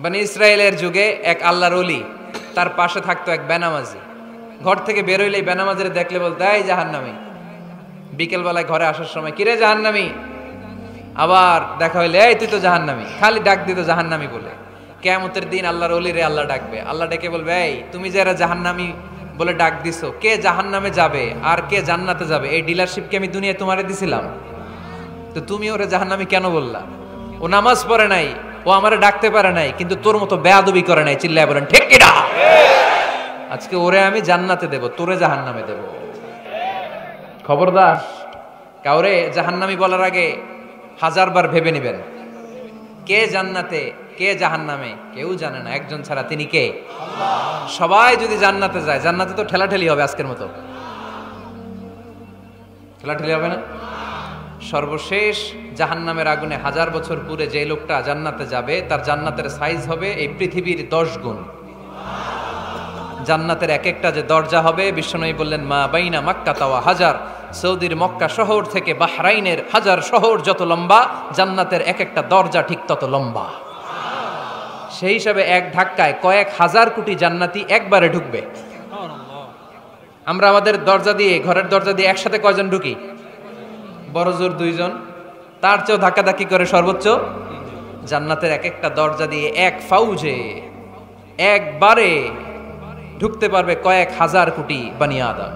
বনি ইসরায়েলের যুগে এক আল্লাহর ওলি, তার পাশে থাকতো এক বেনামাজি। ঘর থেকে বেরোইলে বেনামাজিরে দেখলে বলতো, এই জাহান্নামী। বিকেলবেলায় ঘরে আসার সময়, কিরে জাহান্নামী? আবার দেখা হইলে, এই তুই তো জাহান্নামী। খালি ডাক দিত জাহান্নামী বলে। কিয়ামতের দিন আল্লাহর ওলিরে আল্লাহ ডাকবে। আল্লাহ ডেকে বলবে, এই তুমি যে এরা জাহান্নামী বলে ডাক দিছো, কে জাহান্নামে যাবে আর কে জান্নাতে যাবে, এই ডিলারশিপ কি আমি দুনিয়ায় তোমারে দিছিলাম? তো তুমি ওরে জাহান্নামী কেন বললা? ও নামাজ পড়ে নাই, ও আমারে ডাকতে পারে নাই, কিন্তু তোর মতো বেয়াদবি করে নাই। চিল্লায় বলেন ঠিক কিনা? আজকে ওরে আমি জান্নাতে দেব, তোরে জাহান্নামে দেব। খবরদার, কাউরে জাহান্নামী বলার আগে 1000 বার ভেবে নেবেন। কে জান্নাতে কে জাহান্নামে কেউ জানে না, একজন ছাড়া, তিনি কে? আল্লাহ। সবাই যদি জান্নাতে যায়, জান্নাতে তো ঠেলাঠেলি হবে আজকের মতো। ঠেলাঠেলি হবে না? সর্বশেষ জাহান্নামের আগুনে 1000 বছর পুরে যে লোকটা জান্নাতে যাবে, তার জান্নাতের সাইজ হবে এই পৃথিবীর 10 গুণ। জান্নাতের এক একটা যে দরজা হবে, বিশ্বনবী বললেন, মা বাইনা মাক্কা তাওয়া হাজার, সৌদির মক্কা শহর থেকে বাহরাইনের 1000 শহর যত লম্বা, জান্নাতের এক একটা দরজা ঠিক তত লম্বা। সেই হিসাবে এক ধাক্কায় কয়েক হাজার কোটি জান্নাতি একবারে ঢুকবে। আমরা আমাদের দরজা দিয়ে, ঘরের দরজা দিয়ে একসাথে কয়জন ঢুকি? বড় জোর 2 জন, তার চেয়েও ধাক্কাধাক্কি করে সর্বোচ্চ। জান্নাতের এক একটা দরজা দিয়ে এক ফাউজে একবারে ঢুকতে পারবে কয়েক হাজার কোটি বানি আদম।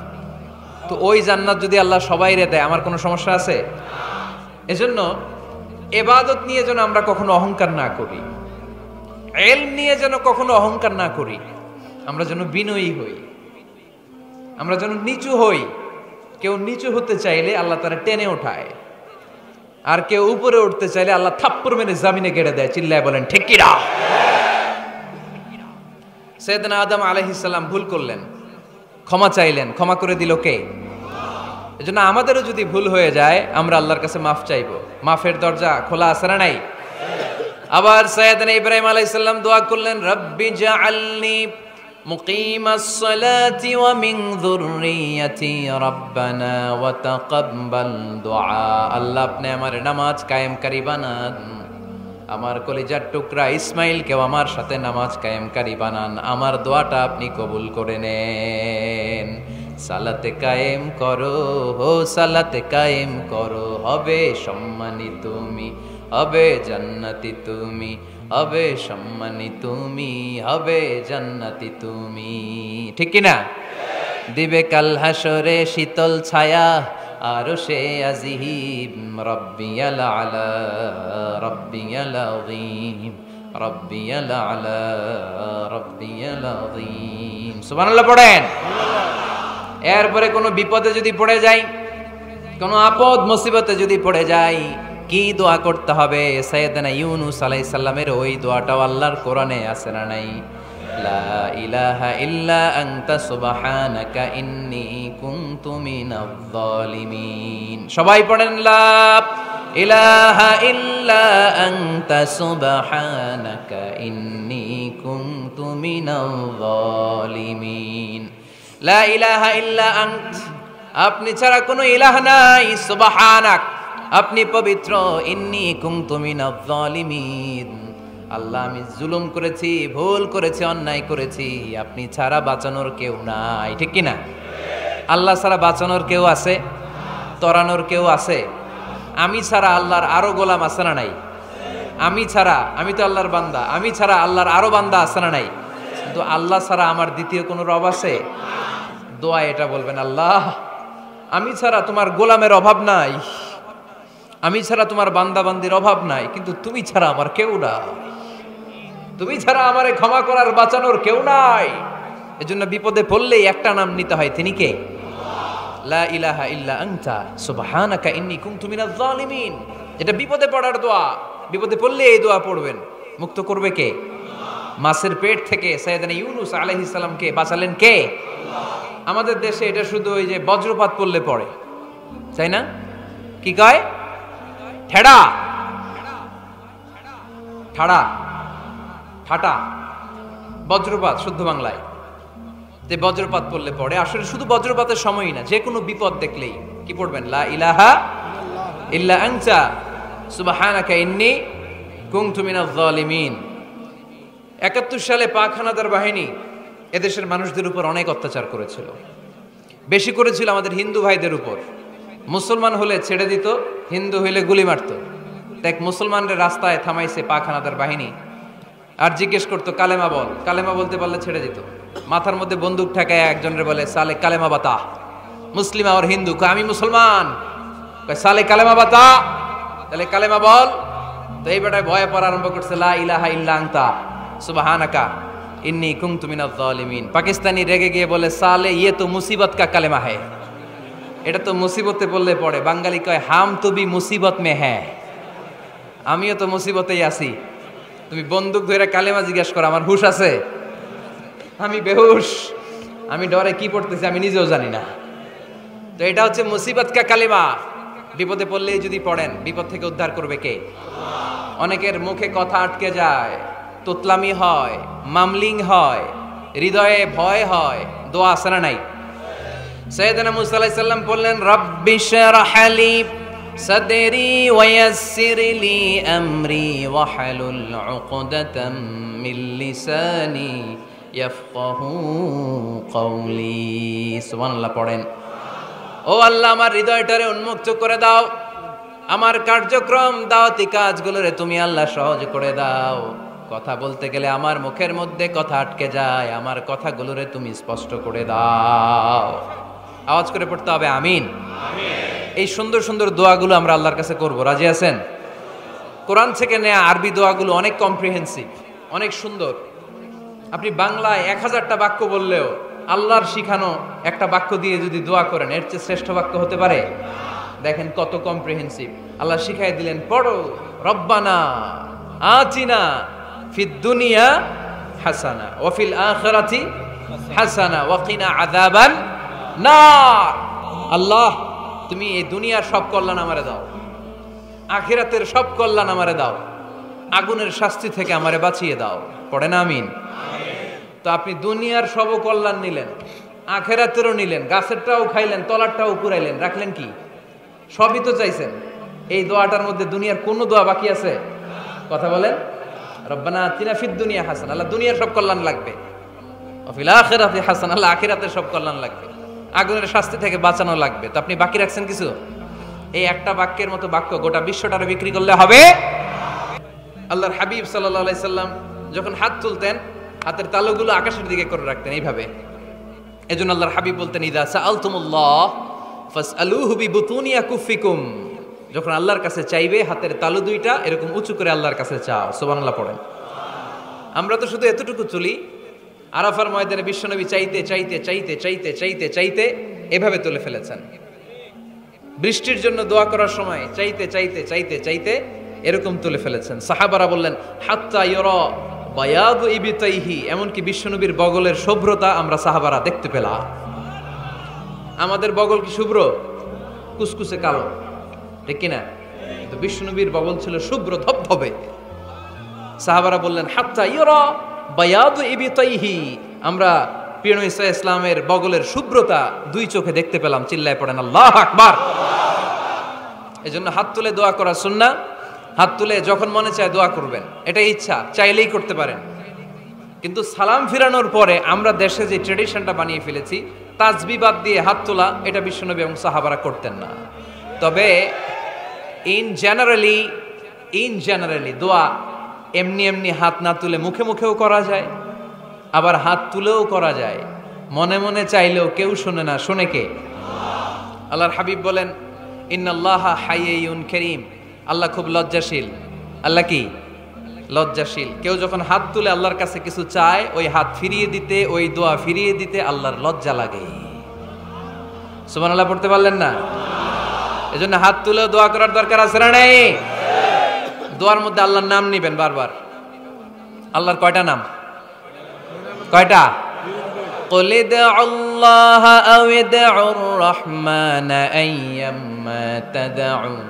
তো ওই জান্নাত যদি আল্লাহ সবাইরে দেয়, আমার কোনো সমস্যা আছে? এজন্য ইবাদত নিয়ে যেন আমরা কখনো অহংকার না করি, ইলম নিয়ে যেন কখনো অহংকার না করি। আমরা যেন বিনয়ী হই, আমরা যেন নিচু হই। কেউ নিচু হতে চাইলে আল্লাহ তারা টেনে ওঠায়, আর কেউ উপরে উঠতে চাইলে আল্লাহ থাপ্পড় মেরে জামিনে গেড়ে দেয়। চিল্লায় বলেন ঠিক কিনা? সাইয়েদনা আদম আলাইহিস সালাম ভুল করলেন, ক্ষমা চাইলেন, ক্ষমা করে দিল কে? এজন্য আমাদেরও যদি ভুল হয়ে যায়, আমরা আল্লাহর কাছে মাফ চাইবো। মাফের দরজা খোলা আছে না নাই? আবার সাইয়েদনা ইব্রাহিম আলাইহিস সালাম দোয়া করলেন, রব্বি জাআলনি মুকিমাস সালাতি ওয়া মিন যুররিয়াতি রব্বানা ওয়া তাকাব্বাল দুআ। আল্লাহ আপনি আমার নামাজ কায়েমকারী বানান, আমার কলিজার টুকরা ইসমাইলকেও আমার সাথে নামাজ কায়েমকারী বানান, আমার দোয়াটা আপনি কবুল করে নেন। সালাতে কায়েম করো, হো সালাতে কায়েম করো, হবে সম্মানী তুমি, হবে জান্নাতি তুমি, হবে সম্মানী তুমি, হবে জান্নাতি তুমি। ঠিক কিনা? দিবে কাল হাসরে শীতল ছায়া, আরশে আজিম, রব্বিয়াল আলা, রব্বিয়াল আযীম, রব্বিয়াল আলা, রব্বিয়াল আযীম। সুবহানাল্লাহ পড়েন। এরপরে কোনো বিপদে যদি পড়ে যাই, কোনো আপদ মুসিবতে যদি পড়ে যাই, কি দোয়া করতে হবে? সাইয়েদনা ইউনূস আলাইহিস সালামের ওই দোয়াটাও আল্লাহর কোরআনে আছে না নাই? লা ইলাহা ইল্লা আনতা সুবহানাকা ইন্নী কুনতু মিনাজ জালিমিন। সবাই পড়েন, লা ইলাহা ইল্লা আনতা সুবহানাকা ইন্নী কুনতু মিনাজ জালিমিন। লা ইলাহা ইল্লা আনত, আপনি ছাড়া কোনো ইলাহ নাই, সুবহানাক, আপনি পবিত্র, ইন্নী কুনতু মিনাজ জালিমিন, আল্লাহ আমি জুলুম করেছি, ভুল করেছি, অন্যায় করেছি, আপনি ছাড়া বাঁচানোর কেউ নাই। ঠিক কিনা? আল্লাহ ছাড়া বাঁচানোর কেউ আছে? তরানোর কেউ আছে? আমি ছাড়া আল্লাহর আরো গোলাম আছে না নাই? আমি ছাড়া, আমি তো আল্লাহর বান্দা, আমি ছাড়া আল্লাহর আরো বান্দা আছে না নাই? কিন্তু আল্লাহ ছাড়া আমার দ্বিতীয় কোনো রব আছে? দোয়া এটা বলবেন, আল্লাহ আমি ছাড়া তোমার গোলামের অভাব নাই, আমি ছাড়া তোমার বান্দা বান্দির অভাব নাই, কিন্তু তুমি ছাড়া আমার কেউ নাই, তুমি ছাড়া আমারে ক্ষমা করার বাঁচানোর কেউ নাই। এজন্য বিপদে পড়লেই একটা নাম নিতে হয়, তিনি কে? লা ইলাহা ইল্লা আনতা সুবহানাকা ইন্নী কুনতু মিনাজ জালিমিন। এটা বিপদে পড়ার দোয়া, বিপদে পড়লে এই দোয়া পড়বেন। মুক্ত করবে কে? মাছের পেট থেকে সাইয়েদনা ইউনূস আলাইহিস সালামকে বাঁচালেন কে? আমাদের দেশে এটা শুধু ওই যে বজ্রপাত পড়লে পড়ে, তাই না? কি কয়? ঠেড়া, ঠাড়া, ঠাটা, বজ্রপাত শুদ্ধ বাংলায়। যে বজ্রপাত পড়লে পড়ে, আসলে শুধু বজ্রপাতের সময়ই না, যে কোনো বিপদ দেখলেই কি পড়বেন? লা ইলাহা ইল্লা আনতা সুবহানাকা ইন্নী কুনতু মিনাজ জালিমিন। 71 সালে পাক হানাদার বাহিনী এদেশের মানুষদের উপর অনেক অত্যাচার করেছিল, বেশি করেছিল আমাদের হিন্দু ভাইদের উপর। মুসলমান হলে ছেড়ে দিত, হিন্দু হইলে গুলি মারত। দেখ মুসলমানদের রাস্তায় থামাইছে পাক হানাদার বাহিনী, আর জিজ্ঞেস করতো কালেমা বল, কালেমা বলতে পারলে ছেড়ে দিত। মাথার মধ্যে বন্দুক ঠেকায় একজনের বলে সালে কালেমা বাতা, মুসলিম আর হিন্দু, আমি মুসলমান, সালে কালেমা বাতা, তাহলে কালেমা বল। তো এই বেটায় ভয়ে পড়া আরম্ভ করছে, লা ইলাহা ইল্লা আনতা সুবহানাকা ইন্নী কুনতু মিনাজ জালিমিন। পাকিস্তানি রেগে গিয়ে বলে সালে ইয়ে তো মুসিবত কা কালেমা হ্যায়, এটা তো মুসিবতে বললে পড়ে। বাঙালি কয় হাম তো বি মুসিবত মে হ্যায়, আমিও তো মুসিবতেই আছি। তুমি বন্দুক ধরে কালেমা জিজ্ঞাসা করো, আমার হুশ আছে? আমি বেহুশ, আমি ডরে কি পড়তেছি আমি নিজেও জানি না। তো এটা হচ্ছে মুসিবত কা কালেমা। বিপদে পড়লে যদি পড়েন, বিপদ থেকে উদ্ধার করবে কে? অনেকের মুখে কথা আটকে যায়, তোতলামি হয়, মামলিং হয়, হৃদয়ে ভয় হয়, দোয়া আছে না নাই? সাইয়েদনা মুসা আলাইহিস সালাম বললেন, রাব্বি শরহ লি সাদরি ওয়ায়াসসির লি আমরি ওয়াহলুল উকদাতাম মিন লিসানি ইয়াফকাহু কওলি। সুবহানাল্লাহ পড়েন। ও আল্লাহ, আমার হৃদয়টারে উন্মুক্ত করে দাও, আমার কার্যক্রম দাওয়াতি কাজগুলোরে তুমি আল্লাহ সহজ করে দাও। কথা বলতে গেলে আমার মুখের মধ্যে কথা আটকে যায়, আমার কথাগুলোরে তুমি স্পষ্ট করে দাও। আওয়াজ করে পড়তে হবে আমিন। এই সুন্দর সুন্দর দোয়াগুলো আমরা আল্লাহর কাছে করব, রাজি আছেন? কোরআন থেকে নেয়া আরবি দোয়াগুলো অনেক কম্প্রিহেন্সিভ, অনেক সুন্দর। আপনি বাংলায় 1000টা বাক্য বললেও আল্লাহর শিখানো একটা বাক্য দিয়ে যদি দোয়া করেন, এর চেয়ে শ্রেষ্ঠ বাক্য হতে পারে? দেখেন কত কম্প্রিহেন্সিভ। আল্লাহ শিখাই দিলেন, পড়ো রব্বানা আতিনা ফিদ দুনিয়া হাসানা ওয়া ফিল আখিরাতি হাসানা ওয়া কিনা আযাবান নার। আল্লাহ, তুমি এই দুনিয়ার সব কল্যাণ আমারে দাও, আখিরাতের সব কল্যাণ আমারে দাও, আগুনের শাস্তি থেকে আমারে বাঁচিয়ে দাও। পড়েন আমিন। তো আপনি দুনিয়ার সব কল্যাণ নিলেন, আখিরাতেরও নিলেন, গাছেরটাও খাইলেন, তলারটাও কুড়াইলেন, রাখলেন কি? সবই তো চাইছেন। এই দোয়াটার মধ্যে দুনিয়ার কোনো দোয়া বাকি আছে? কথা বলেন। রব্বানা আতিনা ফিদ দুনিয়া হাসানা, আল্লাহ দুনিয়ার সব কল্যাণ লাগবে। ওয়া ফিল আখিরাতি হাসানা, আল্লাহ আখিরাতের সব কল্যাণ লাগবে, আগুনের শাস্তি থেকে বাঁচানো লাগবে। তো আপনি বাকি রাখছেন কিছু? এই একটা বাক্যের মতো বাক্য গোটা বিশ্বটারে বিক্রি করলে হবে? আল্লাহর হাবিব সাল্লাল্লাহু আলাইহি সাল্লাম যখন হাত তুলতেন, হাতের তালুগুলো আকাশের দিকে করে রাখতেন এইভাবে। এজন্য আল্লাহর হাবিব বলতেন, ইযা সাআলতুমুল্লাহ ফাসআলুহু বিবুতুনি আকুফিকুম। যখন আল্লাহর কাছে চাইবে, হাতের তালু দুইটা এরকম উঁচু করে আল্লাহর কাছে চাও। সুবহানাল্লাহ পড়েন। আমরা তো শুধু এতটুকু তুলি। আরাফার ময়দানে বিশ্বনবী চাইতে চাইতে চাইতে চাইতে চাইতে চাইতে এভাবে তুলে ফেলেছেন। বৃষ্টির জন্য দোয়া করার সময় চাইতে চাইতে চাইতে চাইতে এরকম তুলে ফেলেছেন। সাহাবারা বললেন, হাত্তা ইউরা বায়াদু ইবতাইহি, এমনকি বিশ্বনবীর বগলের শুভ্রতা আমরা সাহাবারা দেখতে পেলাম। আমাদের বগল কি শুভ্র? কুসকুসে কালো, ঠিক কিনা? কিন্তু বিশ্বনবীর বগল ছিল শুভ্র ধবধবে। সাহাবারা বললেন, হাত্তা ইউরা বায়াদু ইবতাইহি, আমরা প্রিয় নবী সাল্লাল্লাহু আলাইহি ইসলামের বগলের শুভ্রতা দুই চোখে দেখতে পেলাম। চিল্লায় পড়েন আল্লাহু আকবার। এজন্য হাত তুলে দোয়া করা সুন্নাহ। হাত তুলে যখন মনে চায় দোয়া করবেন, এটা ইচ্ছা, চাইলেই করতে পারেন। কিন্তু সালাম ফিরানোর পরে আমরা দেশে যে ট্রেডিশনটা বানিয়ে ফেলেছি, তাসবিহ বাদ দিয়ে হাত তোলা, এটা বিশ্বনবী এবং সাহাবারা করতেন না। তবে ইন জেনারেলি দোয়া এমনি এমনি হাত না তুলে মুখে মুখেও করা যায়, আবার হাত তুলেও করা যায়। মনে মনে চাইলেও কেউ শোনে না, শোনে কে? আল্লাহর হাবিব বলেন, ইন্নাল্লাহা হাইয়্যুন কারীম, আল্লাহ খুব লজ্জাশীল। আল্লাহ কি? লজ্জাশীল। কেউ যখন হাত তুলে আল্লাহর কাছে কিছু চায়, ওই হাত ফিরিয়ে দিতে, ওই দোয়া ফিরিয়ে দিতে আল্লাহর লজ্জা লাগে। সুবহানাল্লাহ পড়তে পারলেন না? এজন্য হাত তুলে দোয়া করার দরকার আছে না নাই? দোয়ার মধ্যে আল্লাহর নাম নিবেন বারবার। আল্লাহর কয়টা নাম? কয়টা? قل ادعوا الله أو ادعوا الرحمن أيما تدعوا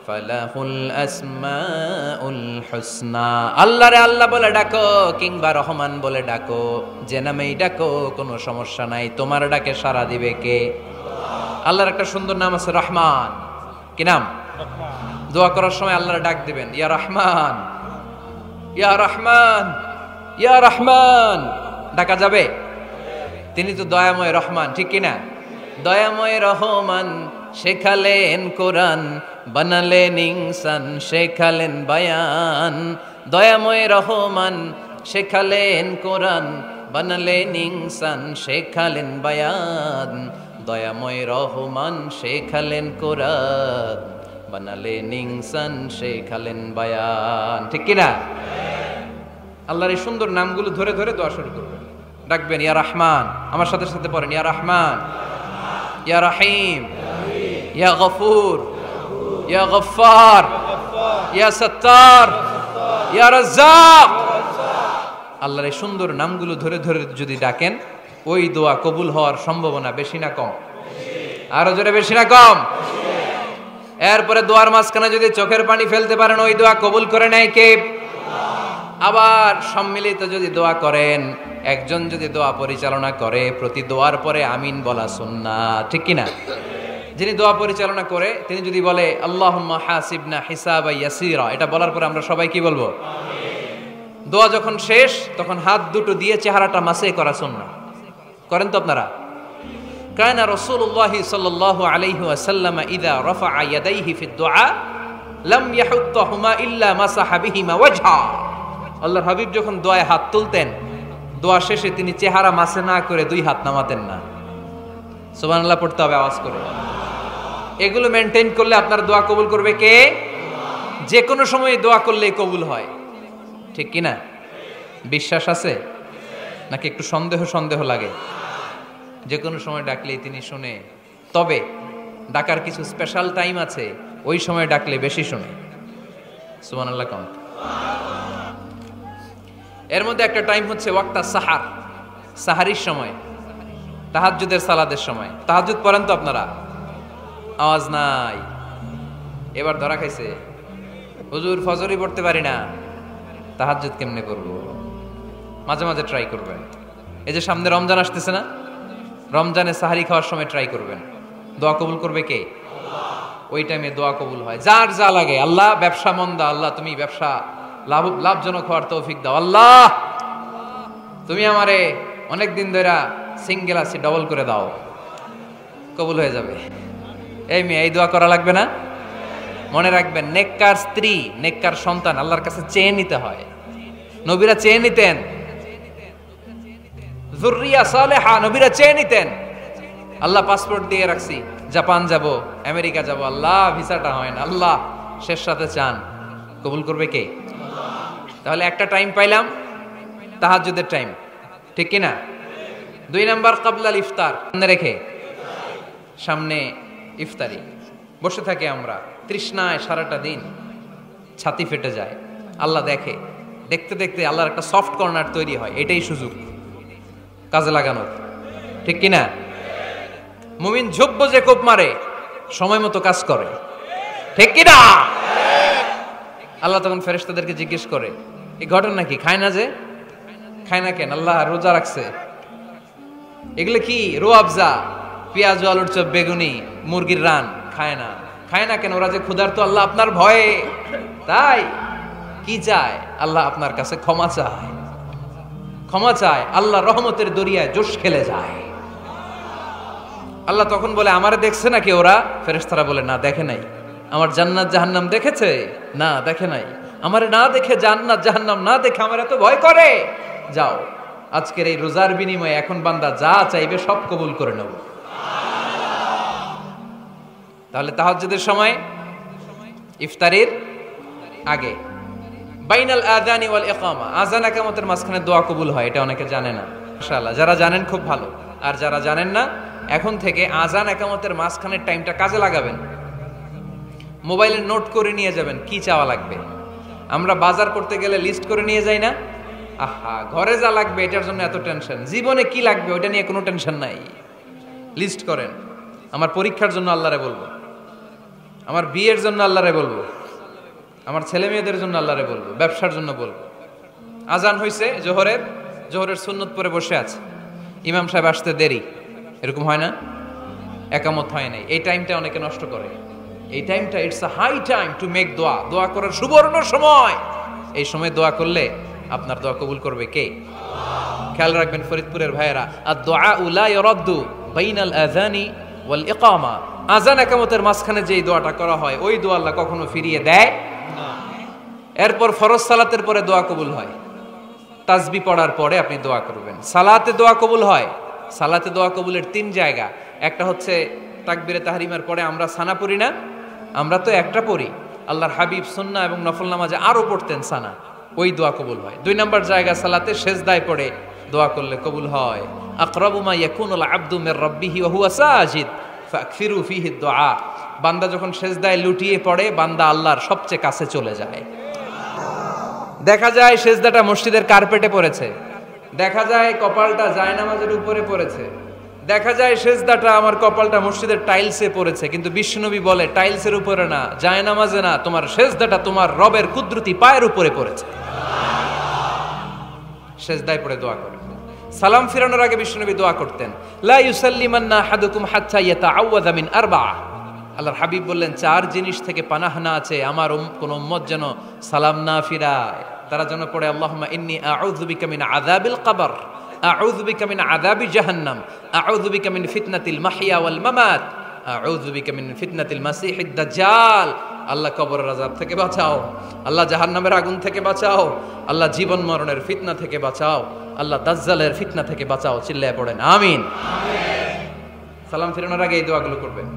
فله الأسماء الحسنى। আল্লাহ রে আল্লাহ বলে ডাকো কিংবা রহমান বলে ডাকো, যে নামেই ডাকো কোনো সমস্যা নাই, তোমার ডাকে সাড়া দিবে কে? আল্লাহর একটা সুন্দর নাম আছে রহমান। কি নাম? দোয়া করার সময় আল্লাহর ডাক দিবেন, ইয়া রহমান, ইয়া রহমান। ইয়া রহমান ডাকা যাবে? তিনি তো দয়াময় রহমান, ঠিক কিনা? দয়াময় রহমান শেখালেন কোরআন, বানালেন ইনসান, শেখালেন বায়ান। দয়াময় রহমান শেখালেন কোরআন, বানালেন ইনসান, শেখালেন বায়ান। দয়াময় রহমান শেখালেন কোরআন, বানালেন ইনসান, শেখালেন বায়ান, ঠিক কিনা? আল্লাহর এই সুন্দর নামগুলো ধরে ধরে দোয়া শুরু করবেন। ডাকবেন ইয়া রহমান, আমার সাথে সাথে পড়েন ইয়া রহমান, ইয়া রহিম, ইয়া গফুর, ইয়া গফফার, ইয়া সত্তার, ইয়া রাজ্জাক। আল্লাহর এই সুন্দর নামগুলো ধরে ধরে যদি ডাকেন, ওই দোয়া কবুল হওয়ার সম্ভাবনা বেশি না কম? আরো জোরে, বেশি না কম? এরপরে দোয়ার মাঝখানে যদি চোখের পানি ফেলতে পারেন, ওই দোয়া কবুল করে নেয় কে? আবার সম্মিলিত যদি দোয়া করেন, একজন যদি দোয়া পরিচালনা করে, প্রতি দোয়ার পরে আমিন বলা সুন্নাত, ঠিক কিনা? যিনি দোয়া পরিচালনা করে তিনি যদি বলে আল্লাহুম্মা হাসিবনা হিসাবান ইয়াসীরা, এটা বলার পরে আমরা সবাই কি বলবো? দোয়া যখন শেষ তখন হাত দুটো দিয়ে চেহারাটা মাসে করা সুন্নাত। করেন তো আপনারা? কানা রাসূলুল্লাহি সাল্লাল্লাহু আলাইহি ওয়াসাল্লাম ইযা রাফা'a ইয়াদাইহি ফিদ দুআ লাম ইয়াহুত্তাহুমা ইল্লা মাসাহা বিহিমা ওয়াজহা। আল্লাহর হাবিব যখন দোয়ায় হাত তুলতেন, দোয়া শেষে তিনি চেহারা মাসে না করে দুই হাত নামাতেন না। সুবহানাল্লাহ পড়তে হবে আওয়াজ করে। এগুলো মেনটেন করলে আপনার দোয়া কবুল করবে কে? যে কোনো সময় দোয়া করলেই কবুল হয়, ঠিক কিনা? বিশ্বাস আছে নাকি একটু সন্দেহ সন্দেহ লাগে? যে কোনো সময় ডাকলেই তিনি শুনে, তবে ডাকার কিছু স্পেশাল টাইম আছে, ওই সময় ডাকলে বেশি শুনে। সুবহানাল্লাহ কোন? এর মধ্যে একটা টাইম হচ্ছে ওয়াক্তা সাহার, সাহারির সময়, তাহাজ্জুদের সালাদের সময়। তাহাজ্জুদ পড়েন তো আপনারা? আওয়াজ নাই, এবার ধরা খাইছে। হুজুর ফজরই পড়তে পারি না, তাহাজ্জুদ কেমনে করব? মাঝে মাঝে ট্রাই করবেন। এই যে সামনে রমজান আসতেছে না, রমজানে সাহারি খাওয়ার সময় ট্রাই করবেন। দোয়া কবুল করবে কে? ওই টাইমে দোয়া কবুল হয়। যার যা লাগে, আল্লাহ ব্যবসা মন্দা, আল্লাহ তুমি ব্যবসা লাভজনক হওয়ার তৌফিক দাও, আল্লাহ তুমি আমারে অনেক দিন ধরে সিঙ্গেল আছি, ডবল করে দাও, কবুল হয়ে যাবে। এই মেয়ে, এই দোয়া করা লাগবে না? মনে রাখবেন, নেককার স্ত্রী, নেককার সন্তান আল্লাহর কাছে চেয়ে নিতে হয়। নবীরা চেয়ে নিতেন, যুররিয়া সালেহা নবীরা চেয়ে নিতেন। আল্লাহ পাসপোর্ট দিয়ে রাখছি, জাপান যাব, আমেরিকা যাব, আল্লাহ ভিসাটা হয় না, আল্লাহ শেষ সাথে চান, কবুল করবে কে? তাহলে একটা টাইম পাইলাম, তাহাজ্জুদের টাইম, ঠিক কিনা? 2 নাম্বার ক্বাবলাল ইফতার, সামনে রেখে, সামনে ইফতারি বসে থাকি আমরা, তৃষ্ণায় সারাটা দিন ছাতি ফেটে যায়। আল্লাহ দেখে, দেখতে দেখতে আল্লাহর একটা সফট কর্নার তৈরি হয়। এটাই সুযোগ কাজে লাগানোর, ঠিক কিনা? মুমিন ঝোপ যে কোপ মারে, সময় মতো কাজ করে, ঠিক কিনা? আল্লাহ তখন ফেরেশতাদেরকে জিজ্ঞেস করে, এই ঘটনা কি? খায় না যে? খায় না কেন? আল্লাহ রোজা রাখছে। এগুলো কি? রোয়াবজা, পেঁয়াজ, আলুর চপ, বেগুনি, মুরগির রান খায় না। খায় না কেন? ওরা যে ক্ষুধার্ত, আল্লাহ আপনার ভয়ে। তাই কি চায়? আল্লাহ আপনার কাছে ক্ষমা চায়, ক্ষমা চায়। আল্লাহ রহমতের দরিয়ায় জোশ খেলে যায়। আল্লাহ তখন বলে, আমারে দেখছে নাকি ওরা? ফেরেশতারা বলে, না দেখে নাই। আমার জান্নাত জাহান্নাম দেখেছে? না দেখে নাই। আমারে না দেখে, জান্নাত জাহান্নাম না দেখে আমার এত ভয় করে। যাও, আজকের এই রোজার বিনিময়ে এখন বান্দা যা চাইবে সব কবুল করে নেব। তাহলে তাহাজ্জুদের সময়, ইফতারির আগে, বাইনাল আযানি ওয়াল ইকামা, আযান ইকামতের মাঝখানে দোয়া কবুল হয়। এটা অনেকে জানে না। মাশাআল্লাহ, যারা জানেন খুব ভালো, আর যারা জানেন না, এখন থেকে আযান ইকামতের মাঝখানের টাইমটা কাজে লাগাবেন। মোবাইলে নোট করে নিয়ে যাবেন কি চাওয়া লাগবে। আমরা বাজার করতে গেলে লিস্ট করে নিয়ে যাই না? আহা, ঘরে যা লাগবে এটার জন্য এত টেনশন, জীবনে কি লাগবে ওটা নিয়ে কোনো টেনশন নাই। লিস্ট করেন। আমার পরীক্ষার জন্য আল্লাহরে বলবো, আমার বিয়ের জন্য আল্লাহরে বলবো, আমার ছেলে মেয়েদের জন্য আল্লাহরে বলবো, ব্যবসার জন্য বলবো। আজান হয়েছে জোহরের সুন্নত পরে বসে আছে, ইমাম সাহেব আসতে দেরি, এরকম হয় না? একামত হয় নাই, এই টাইমটা অনেকে নষ্ট করে। এই টাইমটা it's a high time to make দোয়া, দোয়া করার সুবর্ণ সময়। এই সময় দোয়া করলে আপনার দোয়া কবুল করবে কে? খেয়াল রাখবেন ফরিদপুরের ভাইয়েরা, আদ-দুআউ লা ইরাদ্দু বাইনাল আযানি ওয়াল ইকামা। আযান ইকামতের মাঝখানে যেই দোয়াটা করা হয় ওই দোয়া আল্লাহ কখনো ফিরিয়ে দেয় না। এরপর ফরজ সালাতের পরে দোয়া কবুল হয়, তাসবিহ পড়ার পরে আপনি দোয়া করবেন। সালাতে দোয়া কবুল হয়, সালাতে দোয়া কবুলের 3 জায়গা। একটা হচ্ছে তাকবীরে তাহরিমার পরে আমরা সানা পড়ি না, আমরা তো একটা পড়ি, আল্লাহর হাবিব সুন্নাহ এবং নফল নামাজে আরো পড়তেন সানা, ওই দোয়া কবুল হয়। 2 নম্বর জায়গা সালাতে সেজদায় পড়ে দোয়া করলে কবুল হয়। আকরাবু মা ইয়াকুনুল আবদু মির রাব্বিহি ওয়া হুয়া সাজিদ ফাকফিরু ফিহি দুআ। বান্দা যখন সেজদায় লুটিয়ে পড়ে বান্দা আল্লাহর সবচেয়ে কাছে চলে যায়। দেখা যায় সেজদাটা মসজিদের কার্পেটে পড়েছে, দেখা যায় কপালটা জায়নামাজের উপরে পড়েছে, দেখা যায় সেজদাটা আমার কপালটা মসজিদের টাইলসে পড়েছে, কিন্তু বিশ্বনবী বলে টাইলসের উপরে না, জায়নামাজে না, তোমার সেজদাটা তোমার রবের কুদরতি পায়ের উপরে পড়েছে। সেজদায় পড়ে দোয়া করেন। সালাম ফিরানোর আগে বিশ্বনবী দোয়া করতেন, লা ইউসাল্লিমান্না আহাদুকুম হাত্তা ইয়াতাআওয়াযা মিন আরবাআ। আল্লাহর হাবিব বললেন 4 জিনিস থেকে পানাহ না আছে আমার কোন উম্মত যেন সালাম না ফিরায়। তারা যেন পড়ে আল্লাহুম্মা ইন্নী আউযু বিকা মিন আযাবিল কবর, আউযু বিকা মিন আযাবি জাহান্নাম, আউযু বিকা মিন ফিতনাতিল মাহইয়া ওয়াল মামাত, আউযু বিকা মিন ফিতনাতিল মাসিহিদ দাজ্জাল। আল্লাহ কবরের আযাব থেকে বাঁচাও, আল্লাহ জাহান্নামের আগুন থেকে বাঁচাও, আল্লাহ জীবন মরণের ফিতনা থেকে বাঁচাও, আল্লাহ দাজ্জালের ফিতনা থেকে বাঁচাও। চিল্লায়ে পড়েন আমিন। সালাম ফিরানোর আগে এই দোয়াগুলো করবেন।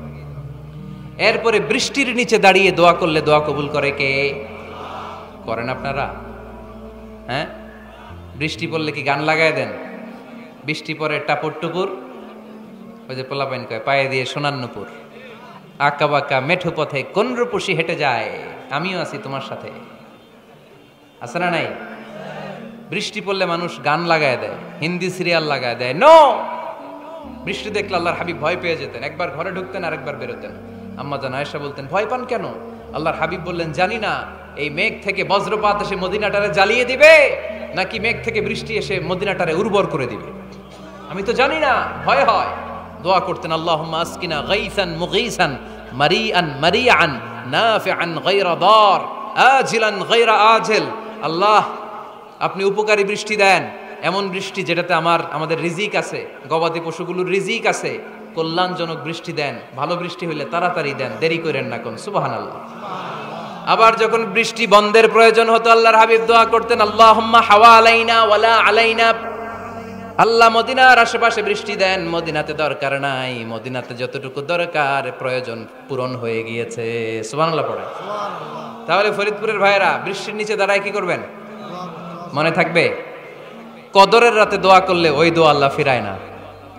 এরপরে বৃষ্টির নিচে দাঁড়িয়ে দোয়া করলে দোয়া কবুল করে কে? করেন আপনারা? হ্যাঁ, বৃষ্টি পড়লে কি গান লাগায় দেন? বৃষ্টি পরে টাপুর টুপুর, ওই যে পোলাপাইন কয় পায়ে দিয়ে সোনার নুপুর, আঁকা বাঁকা মেঠো পথে কোন রূপসী হেঁটে যায়, আমিও আছি তোমার সাথে, আছে না নাই? বৃষ্টি পড়লে মানুষ গান লাগায় দেয়, হিন্দি সিরিয়াল লাগায় দেয়। নো, বৃষ্টি দেখলে আল্লাহর হাবিব ভয় পেয়ে যেতেন, একবার ঘরে ঢুকতেন আরেকবার বেরোতেন। আম্মা জান আয়েশা বলতেন, ভয় পান কেন? আল্লাহর হাবিব বললেন, জানি না এই মেঘ থেকে বজ্রপাত এসে মদিনাটারে জ্বালিয়ে দিবে নাকি মেঘ থেকে বৃষ্টি এসে মদিনাটারে উর্বর করে দিবে, আমি তো জানি না, ভয় হয়। দোয়া করতেন, আল্লাহুম্মা আসকিনা গাইসান মুগীসান মারিআন মারিআন নাফিআন গায়রা দার আজিলান গায়রা আজিল। আল্লাহ, আপনি উপকারী বৃষ্টি দেন, এমন বৃষ্টি যেটাতে আমাদের রিজিক আছে, গবাদি পশুগুলোর রিজিক আছে, কল্যাণজনক বৃষ্টি দেন, ভালো বৃষ্টি হইলে তাড়াতাড়ি দেন, দেরি করেন না কোন। সুবহানাল্লাহ। আবার যখন বৃষ্টি বন্ধের প্রয়োজন হতো আল্লাহর হাবিব দোয়া করতেন, আল্লাহুম্মা হাওয়া আলাইনা ওয়ালা আলাইনা। আল্লাহ মদিনার আশেপাশে বৃষ্টি দেন, মদিনাতে দরকার নাই, মদিনাতে যতটুকু দরকার প্রয়োজন পূরণ হয়ে গিয়েছে। সুবহানাল্লাহ পড়ে। তাহলে ফরিদপুরের ভাইয়েরা বৃষ্টির নিচে দাঁড়ায় কি করবেন? মনে থাকবে কদরের রাতে দোয়া করলে ওই দোয়া আল্লাহ ফিরায় না।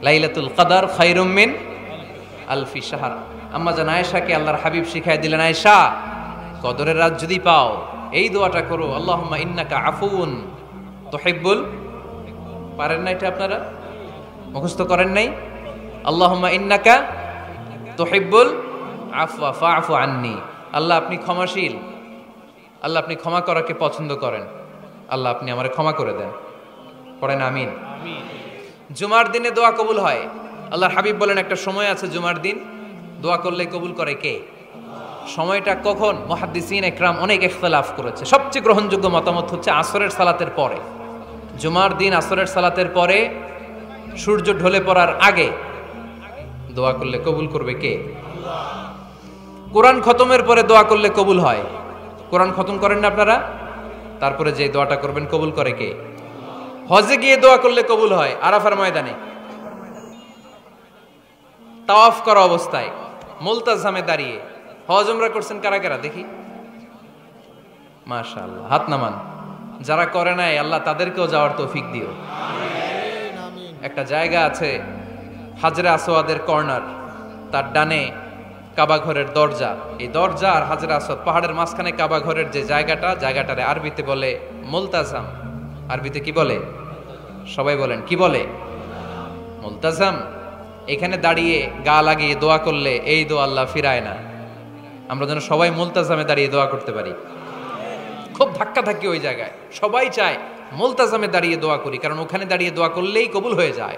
লাইলাতুল কদর খায়রুম মিন আলফি শাহর। আম্মা জান আয়েশাকে আল্লাহর হাবিব শিখায় দিলেন, আয়েশা কদরের রাত যদি পাও এই দোয়াটা করো, আল্লাহুম্মা ইন্নাকা আফুউন তুহিব্বুল। পারেন না এটা? আপনারা মুখস্থ করেন নাই? আল্লাহুম্মা ইন্নাকা তুহিব্বুল আফওয়া ফাআফু আন্নি। আল্লাহ আপনি ক্ষমাশীল, আল্লাহ আপনি ক্ষমা করাকে পছন্দ করেন, আল্লাহ আপনি আমারে ক্ষমা করে দেন। পড়েন আমিন। জুমার দিনে দোয়া কবুল হয়। আল্লাহর হাবিব বলেন একটা সময় আছে জুমার দিন দোয়া করলে কবুল করে কে? সময়টা কখন? মুহাদ্দিসিন ইকরাম অনেক ইখতিলাফ করেছে। সবচেয়ে গ্রহণযোগ্য মতামত হচ্ছে আসরের সালাতের পরে। জুমার দিন আসরের সালাতের পরে সূর্য ঢলে পড়ার আগে দোয়া করলে কবুল করবে কে? কোরআন খতমের পরে দোয়া করলে কবুল হয়। কোরআন খতম করেন না আপনারা? তারপরে যে দোয়াটা করবেন কবুল করে কে? হজে গিয়ে দোয়া করলে কবুল হয়। আরাফার ময়দানে তাওয়াফ করা অবস্থায় মুলতাজামে দাঁড়িয়ে। হজ উমরা করছেন কারা কারা দেখি? মাশাআল্লাহ, হাত নামান। যারা করে নাই আল্লাহ তাদেরকেও যাওয়ার তৌফিক দিও। একটা জায়গা আছে হাজরে আসওয়াদের কর্নার, তার ডানে কাবা ঘরের দরজা। এই দরজা আর হাজরে আসওয়াদ পাহাড়ের মাঝখানে কাবা ঘরের যে জায়গাটারে আরবিতে বলে মুলতাজাম। আরবিতে কি বলে? সবাই বলেন কি বলে? মুলতাজাম। এখানে দাঁড়িয়ে গা লাগিয়ে দোয়া করলে এই দোয়া আল্লাহ ফিরায় না। আমরা যেন সবাই মুলতাজামে দাঁড়িয়ে দোয়া করতে পারি। খুব ধাক্কা ধাক্কি ওই জায়গায়, সবাই চায় মুলতাজামে দাঁড়িয়ে দোয়া করি, কারণ ওখানে দাঁড়িয়ে দোয়া করলেই কবুল হয়ে যায়।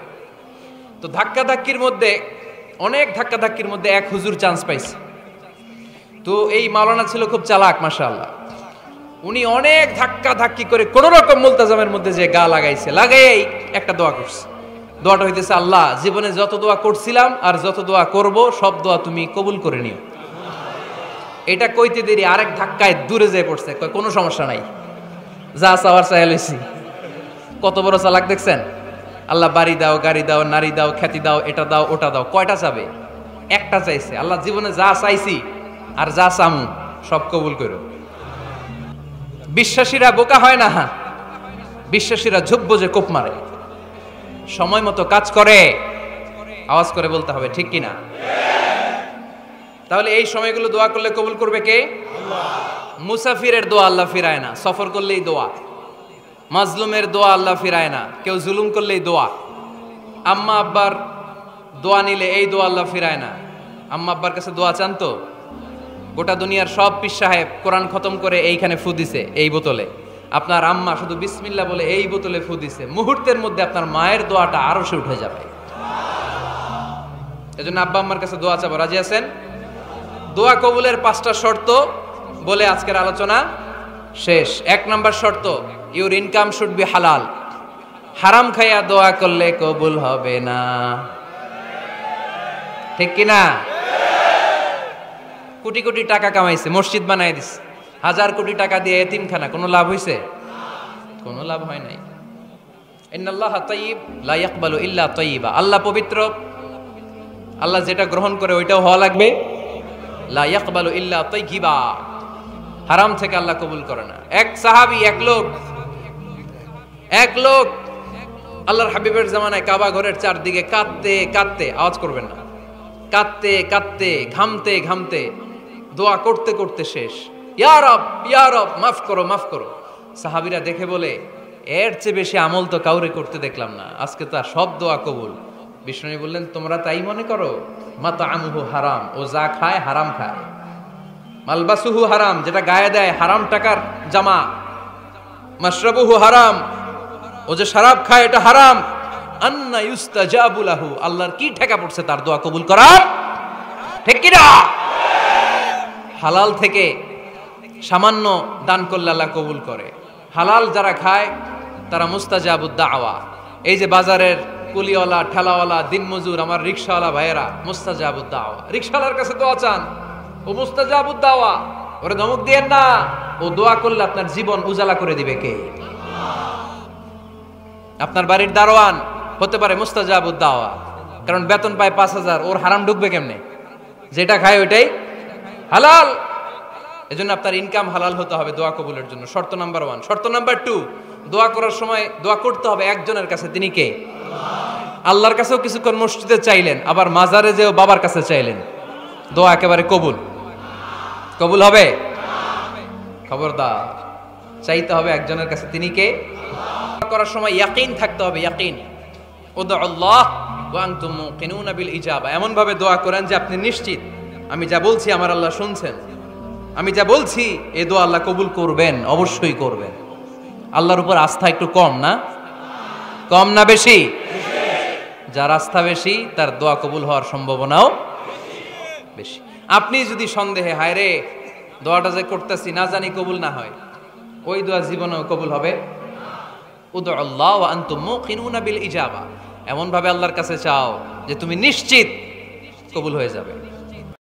তো ধাক্কা ধাক্কির মধ্যে, অনেক ধাক্কা ধাক্কির মধ্যে এক হুজুর চান্স পাইছে। তো এই মাওলানা ছিল খুব চালাক, মাশাআল্লাহ। উনি অনেক ধাক্কা ধাক্কি করে কোন রকম মুলতাজামের মধ্যে যে গা লাগাইছে, লাগাই একটা দোয়া করছে। দোয়াটা হইতেছে, আল্লাহ জীবনে যত দোয়া করছিলাম আর যত দোয়া করব সব দোয়া তুমি কবুল করে নিও। এটা কইতে দেরি আরেক ধাক্কায় দূরে যেয়ে পড়ছে, কয় কোনো সমস্যা নাই, যা চাওয়ার চাই লইছি। কত বড় চালাক দেখছেন? আল্লাহ বাড়ি দাও, গাড়ি দাও, নারী দাও, খ্যাতি দাও, এটা দাও, ওটা দাও, কয়টা চাবে? একটা চাইছে। আল্লাহ জীবনে যা চাইছি আর যা চামু সব কবুল করো। বিশ্বাসীরা বোকা হয় না, বিশ্বাসীরা ঝুব্ব যে কোপ মারে, সময় মতো কাজ করে। আওয়াজ করে বলতে হবে ঠিক কিনা? তাহলে এই সময়গুলো দোয়া করলে কবুল করবে কে? মুসাফিরের দোয়া আল্লাহ ফিরায় না, সফর করলেই দোয়া। মাজলুমের দোয়া আল্লাহ ফিরায় না, কেউ জুলুম করলেই দোয়া। আম্মা আব্বার দোয়া নিলে এই দোয়া আল্লাহ ফিরায় না। আম্মা আব্বার কাছে দোয়া চান তো? গোটা দুনিয়ার সব পীর সাহেব কোরআন খতম করে এইখানে ফু দিছে এই বোতলে, আপনার আম্মা শুধু বিসমিল্লাহ বলে এই বোতলে ফু দিছে, মুহূর্তের মধ্যে আপনার মায়ের দোয়াটা আরো সে উঠে যাবে। এজন্য আব্বা আম্মার কাছে দোয়া চাবো, রাজি আছেন? দোয়া কবুলের 5টা শর্ত বলে আজকের আলোচনা শেষ। 1 নাম্বার শর্ত, ইউর ইনকাম শুড বি হালাল। হারাম খাইয়া দোয়া করলে কবুল হবে না, ঠিক কিনা? কোটি কোটি টাকা কামাইছে, মসজিদ বানাই দিছে, 1000 কোটি টাকা দিয়ে এতিমখানা, কোনো লাভ হইছে? কোনো লাভ হয় নাই। ইন্নাল্লাহা তাইয়্যিব লা ইয়াকবালু ইল্লা তাইয়্যিবা। আল্লাহ পবিত্র, আল্লাহ যেটা গ্রহণ করে ওইটাও হওয়া লাগবে। লা ইয়াকবালু ইল্লা তাইয়্যিবা, হারাম থেকে আল্লাহ কবুল করে না। এক সাহাবী, এক লোক আল্লাহর হাবিবের জামানায় কাবা ঘরের চারদিকে কাঁদতে কাঁদতে, আওয়াজ করবেন না, কাঁদতে কাঁদতে, ঘামতে ঘামতে, দোয়া করতে করতে শেষ। ইয়া রব, ইয়া রব, মাফ করো, মাফ করো। সাহাবীরা দেখে বলে, এর চেয়ে বেশি আমল তো কাউরে করতে দেখলাম না, আজকে তার সব দোয়া কবুল। বিষ্ণু বললেন, তোমরা তাই মনে করো? মাতআমুহু হারাম, ও যা খায় হারাম খায়। মালবাসুহু হারাম, যেটা গায়ে দেয় হারাম টাকার জামা। মাশরাবুহু হারাম, ও যে শরাব খায় এটা হারাম। আন্না ইউস্তাজাবু লাহু, আল্লাহর কি ঠেকা পড়ছে তার দোয়া কবুল করার? ঠিক কি না? হালাল থেকে সামান্য দান করলে আল্লাহ কবুল করে। হালাল যারা খায় তারা মুস্তাজাবুদ দাওয়া। এই যে বাজারের কুলিওয়ালা, ঠেলাওয়ালা, দিনমজুর, আমার রিকশাওয়ালা ভাইয়েরা, মুস্তাজাবুদ দাওয়া। রিকশাওয়ালার কাছে দোয়া চান, ও মুস্তাজাবুদ দাওয়া, ওরে ধমক দিয়েন না। ও দোয়া করলে আপনার জীবন উজালা করে দিবে কে? আপনার বাড়ির দারোয়ান হতে পারে মুস্তাজাবুদ দাওয়া, কারণ বেতন পায় 5000, ওর হারাম ঢুকবে কেমনে? যেটা খায় ওইটাই হালাল। এজন্য আপনার ইনকাম হালাল হতে হবে দোয়া কবুলের জন্য। শর্ত নাম্বার 1। শর্ত নাম্বার 2, দোয়া করার সময় দোয়া করতে হবে একজনের কাছে, তিনি কে? আল্লাহর কাছেও কিছুক্ষণ মসজিদে চাইলেন, আবার মাজারে যেও বাবার কাছে চাইলেন, দোয়া একেবারে কবুল? কবুল হবে? খবরদার, চাইতে হবে একজনের কাছে, তিনি কে? করার সময় ইয়াকিন থাকতে হবে, ইয়াকিন। উদউল্লাহ ওয়া আনতুম মুকিনুনা বিল ইজাবা, এমন ভাবে দোয়া করেন যে আপনি নিশ্চিত আমি যা বলছি আমার আল্লাহ শুনছেন, আমি যা বলছি এই দোয়া আল্লাহ কবুল করবেন, অবশ্যই করবেন। আল্লাহর উপর আস্থা একটু কম না? কম না বেশি? যার আস্থা বেশি তার দোয়া কবুল হওয়ার সম্ভাবনাও বেশি। আপনি যদি সন্দেহে, হায় রে দোয়াটা যে করতেছি না জানি কবুল না হয়, ওই দোয়া জীবনেও কবুল হবে? উদউল্লাহ ওয়া আনতুম মুকিনুনা বিল ইজাবা, এমন ভাবে আল্লাহর কাছে চাও যে তুমি নিশ্চিত কবুল হয়ে যাবে।